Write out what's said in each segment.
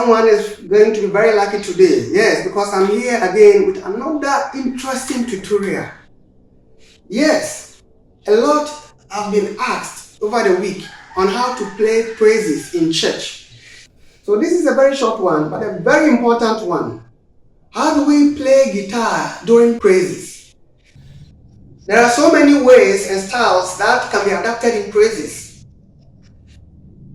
someone is going to be very lucky today. Yes, because I'm here again with another interesting tutorial. Yes, a lot have been asked over the week on how to play praises in church. So this is a very short one, but a very important one. How do we play guitar during praises? There are so many ways and styles that can be adapted in praises.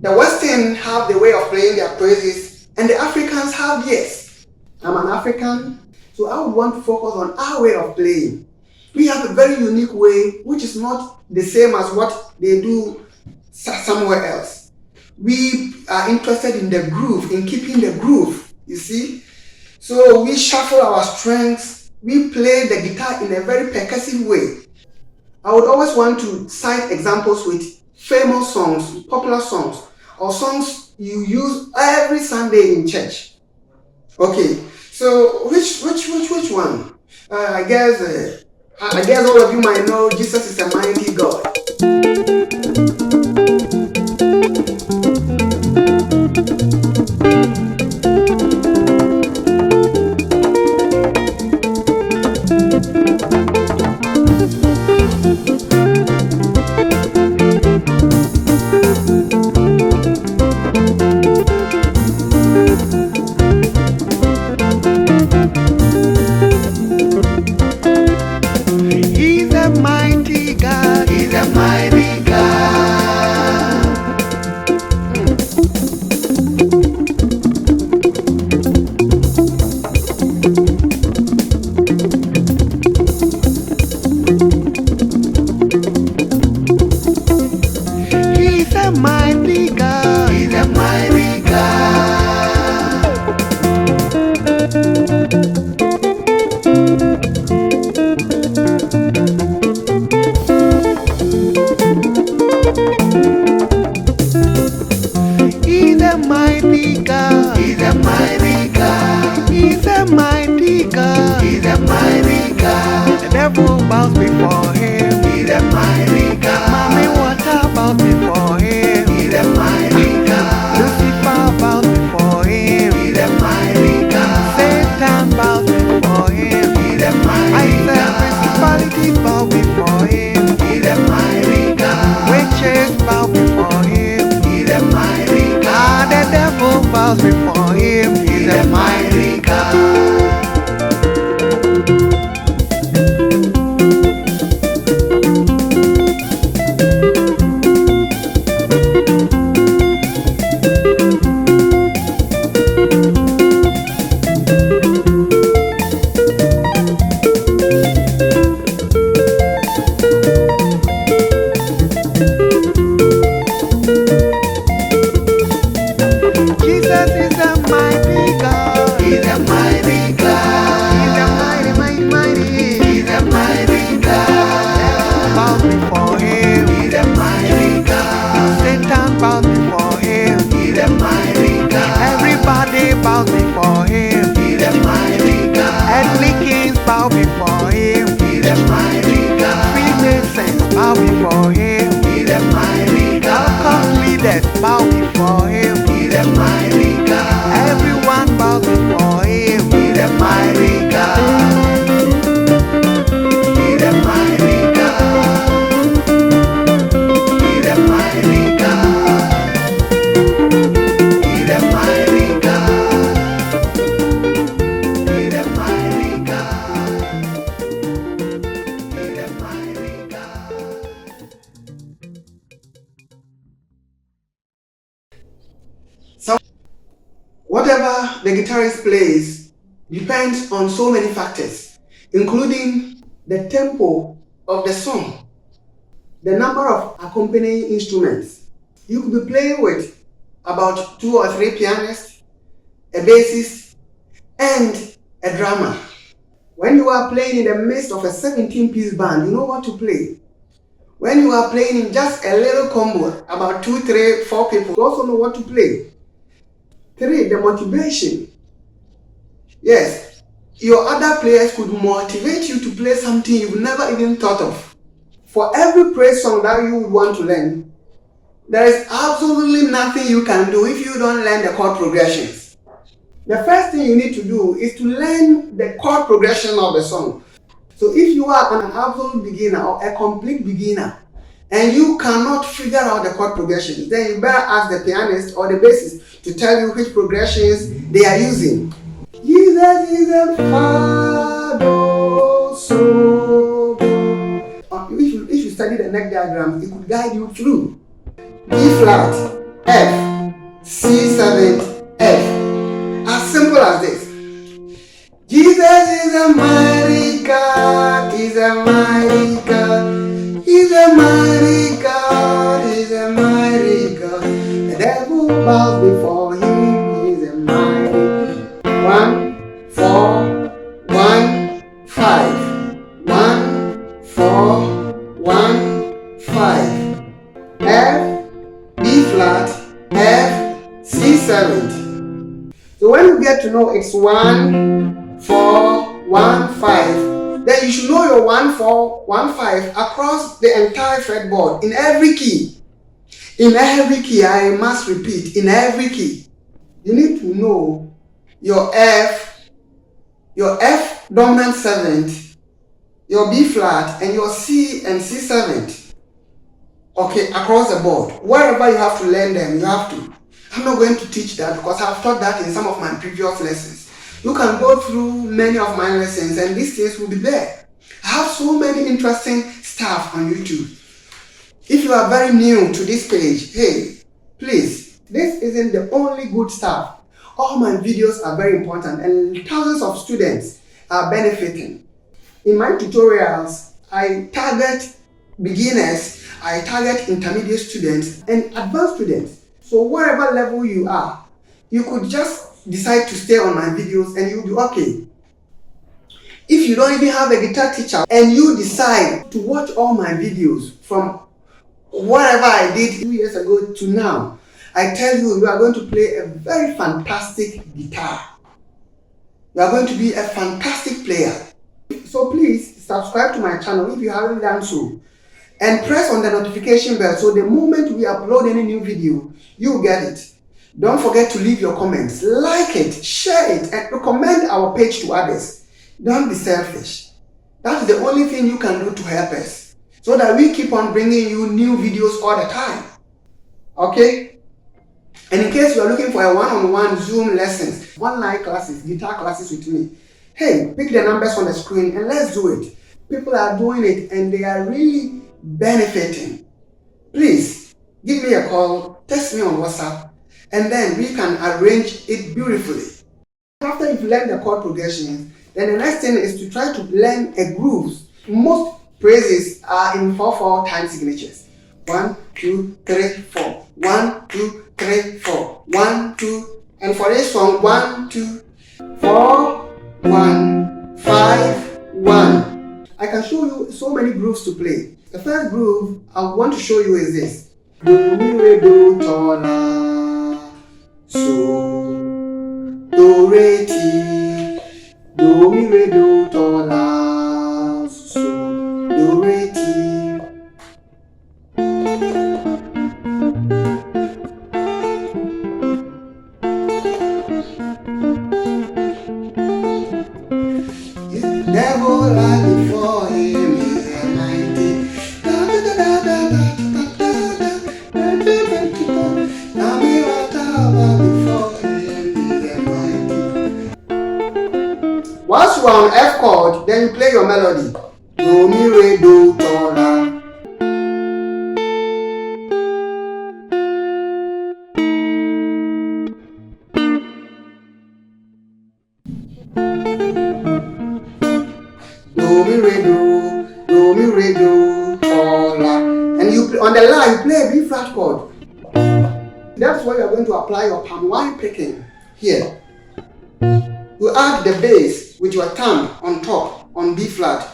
The Western have the way of playing their praises, and the Africans have theirs. I'm an African, so I would want to focus on our way of playing. We have a very unique way, which is not the same as what they do somewhere else. We are interested in the groove, in keeping the groove, you see. So we shuffle our strings, we play the guitar in a very percussive way. I would always want to cite examples with famous songs, popular songs, or songs you use every Sunday in church. Okay, so which one? I guess all of you might know Jesus is a mighty God. Before him, he's a mighty God. Bow before him, he's a mighty God. Everyone bows before him, he's a mighty God. He's a mighty God. He's a mighty God. He's a mighty God. He's a mighty God. He's a mighty God. Whatever the guitarist plays depends on so many factors, including the tempo of the song, the number of accompanying instruments. You could be playing with about 2 or 3 pianists, a bassist, and a drummer. When you are playing in the midst of a 17-piece band, you know what to play. When you are playing in just a little combo, about 2, 3, 4 people, you also know what to play. 3, the motivation. Yes, your other players could motivate you to play something you've never even thought of. For every praise song that you would want to learn, There is absolutely nothing you can do if you don't learn the chord progressions. The first thing you need to do is to learn the chord progression of the song. So if you are an absolute beginner or a complete beginner and you cannot figure out the chord progressions, then you better ask the pianist or the bassist to tell you which progressions they are using. Jesus is a Fado, so. If you study the neck diagram, it could guide you through. B flat, F, C7, F. As simple as this. Jesus is a mighty God, He's a mighty God, He's a mighty God, He's a mighty God. The devil bows before Him, He's a mighty. 1, 4, 1, 5. 1, 4, 1, 5. F, B flat, F, C7. So when you get to know it's 1, 4, 1, 5, then you should know your 1, 4, 1, 5 across the entire fretboard in every key. In every key, I must repeat, in every key. You need to know your F dominant 7th, your B flat, and your C and C7th. Okay, across the board. Wherever you have to learn them, you have to. I'm not going to teach that because I've taught that in some of my previous lessons. You can go through many of my lessons and these things will be there. I have so many interesting stuff on YouTube. If you are very new to this page, hey, please, this isn't the only good stuff. All my videos are very important and thousands of students are benefiting. In my tutorials, I target beginners, I target intermediate students and advanced students. So wherever level you are, you could just decide to stay on my videos and you'll be okay. If you don't even have a guitar teacher and you decide to watch all my videos from whatever I did 2 years ago to now, I tell you, you are going to play a very fantastic guitar. You are going to be a fantastic player. So please subscribe to my channel if you haven't done so. And press on the notification bell so the moment we upload any new video, you get it. Don't forget to leave your comments, like it, share it, and recommend our page to others. Don't be selfish. That's the only thing you can do to help us, so that we keep on bringing you new videos all the time. Okay? And in case you are looking for a one-on-one Zoom lessons, online classes, guitar classes with me, hey, pick the numbers on the screen and let's do it. People are doing it and they are really benefiting. Please give me a call, text me on WhatsApp, and then we can arrange it beautifully. After you've learned the chord progressions, then the next thing is to try to learn a grooves. Most phrases are in 4/4 time signatures. 1, 2, 3, 4. 1, 2, 3, 4. 1, 2, and for this song, 1, 2, 4, 1, 5, 1. I can show you so many grooves to play. The first groove I want to show you is this. Do, mi, re, do, do, la, so, do, re, ti. Do, mi, re, do, do, la, so, do, re, ti. Devil like before him is a mighty. Once you are on F chord, then you play your melody. Do, mi, re, do, do, la. Do, mi, re, do, do, la. And you on the la, you play a B flat chord. That's where you are going to apply your palm one picking here. You add the bass with your thumb on top on B flat.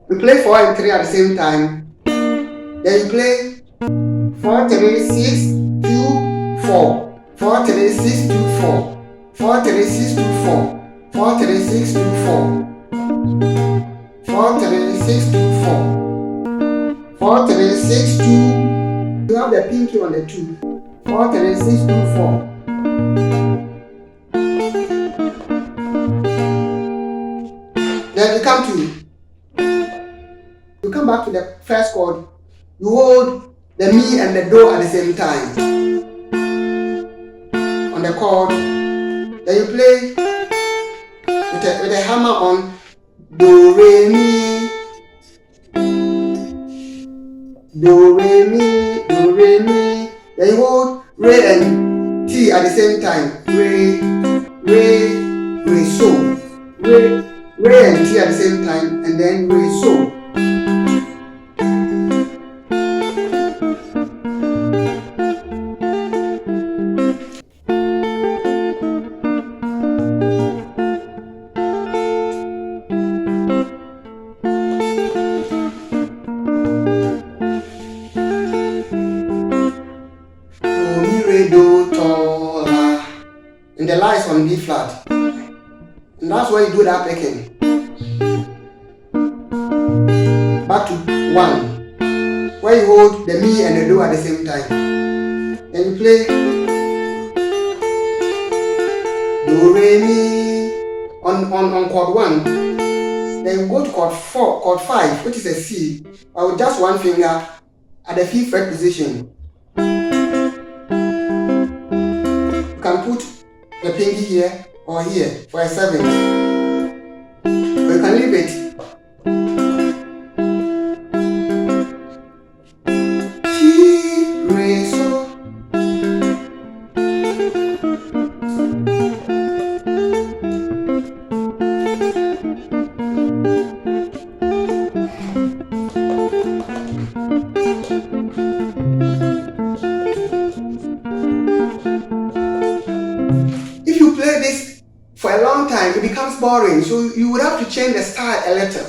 You play 4 and 3 at the same time. Then you play 4, 3, 6, 2, 4. 4, 3, 6, 2, 4. 4, 3, 6, 2, 4. 4, 3, 6, 2, 4. 4, 3, 6, 2, 4. 4, 3, 6, 2. You have the pinky on the 2. 4 3 6 2 4. Then you come back to the first chord. You hold the mi and the do at the same time on the chord. Then you play with a hammer on do re mi, do re mi, do re mi. Then you hold re and ti at the same time. Re, re, re so. Re and ti at the same time, and then re so. Do, to, la. And the la is on B flat. And that's why you do that picking. Back to 1. Where you hold the mi and the do at the same time. Then you play do, re, mi on chord 1. Then you go to chord 5, which is a C, with just one finger at the 5th fret position. Can put the pinky here or here for a 7th. Or you can leave it. Ti, re, so. If you play this for a long time, it becomes boring. So you would have to change the style a little.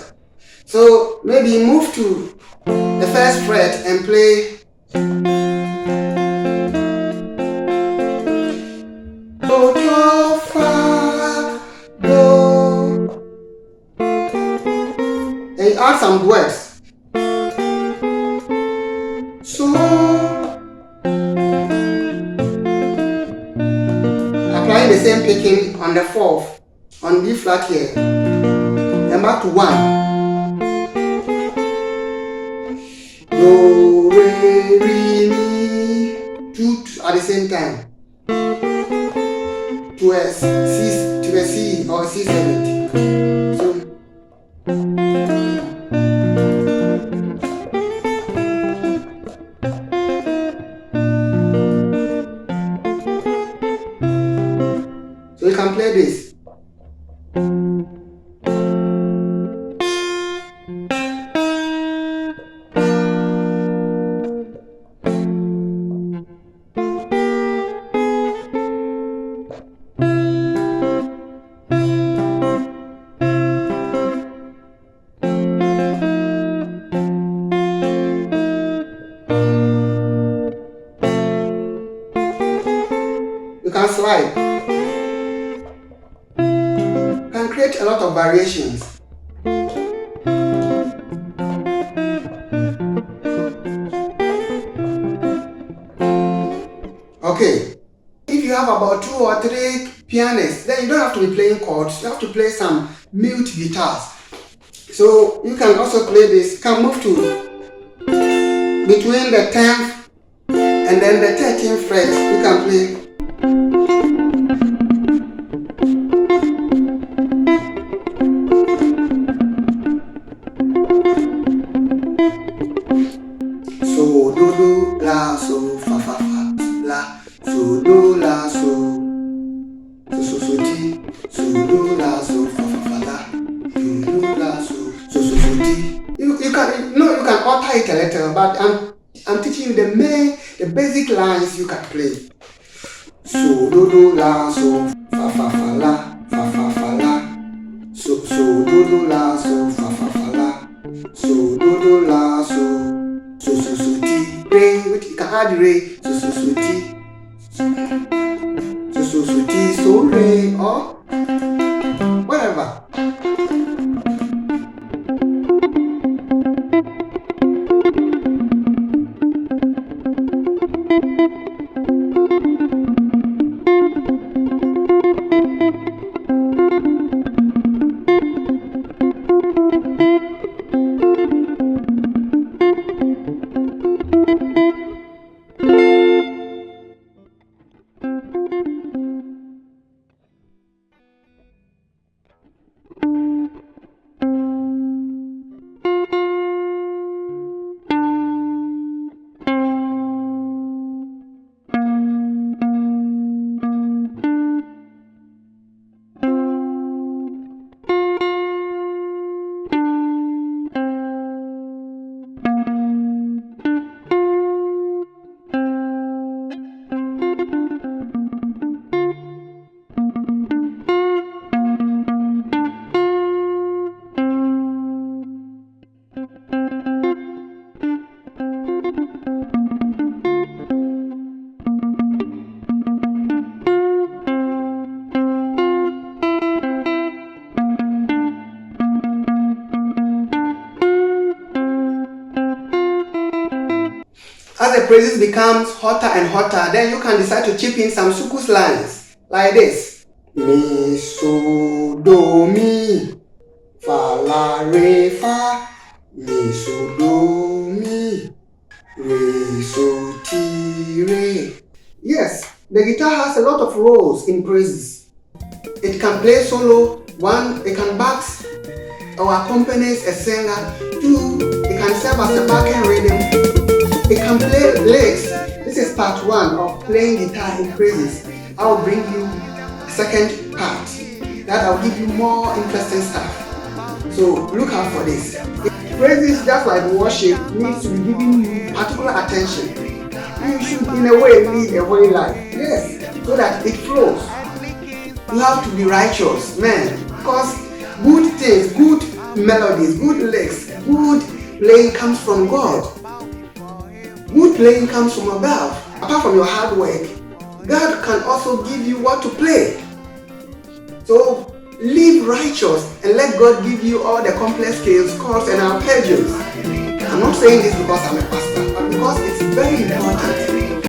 So maybe move to the 1st fret and play do, do, fa, do. And you add some words. So applying the same picking on the 4th, on B flat here, and back to 1. Do, re, mi, 2 at the same time, to a C or C7. So you can play this. You can slide. You can create a lot of variations. Okay. If you have about 2 or 3 pianists, then you don't have to be playing chords. You have to play some mute guitars. So you can also play this. You can move to between the 10th and then the 13th fret. You can play. So, do, do, la, so, fa, fa, fa, la, so, do, la, so, so, ti, so, do, la, so, fa, fa, fa, la, so, do, la, so, ti. You can alter it a little, but I'm teaching you the basic lines you can play. So, do, la, so, fa, fa, fa, la, fa, fa, fa, la, so, do, la, so, fa, fa, fa, la, so, do, la, so, ti, re, you can add re, so, ti, so, ti, so, re, or whatever. As the praises becomes hotter and hotter, then you can decide to chip in some sukus lines like this. Mi, so, do, mi, fa, la, re, fa, mi, so, do, mi, re, so, ti, re. Yes, the guitar has a lot of roles in praises. It can play solo. One, it can back or accompanies a singer. Two, it can serve as a backing rhythm. It can play licks. This is part 1 of playing guitar in praises. I will bring you a second part that I'll give you more interesting stuff. So look out for this. Praises, just like worship, needs to be given you particular attention. You should in a way lead a holy life. Yes, so that it flows. You have to be righteous, man, because good things, good melodies, good lyrics, good playing comes from God. Good playing comes from above. Apart from your hard work, God can also give you what to play. So live righteous and let God give you all the complex scales, chords, and arpeggios. I'm not saying this because I'm a pastor, but because it's very important.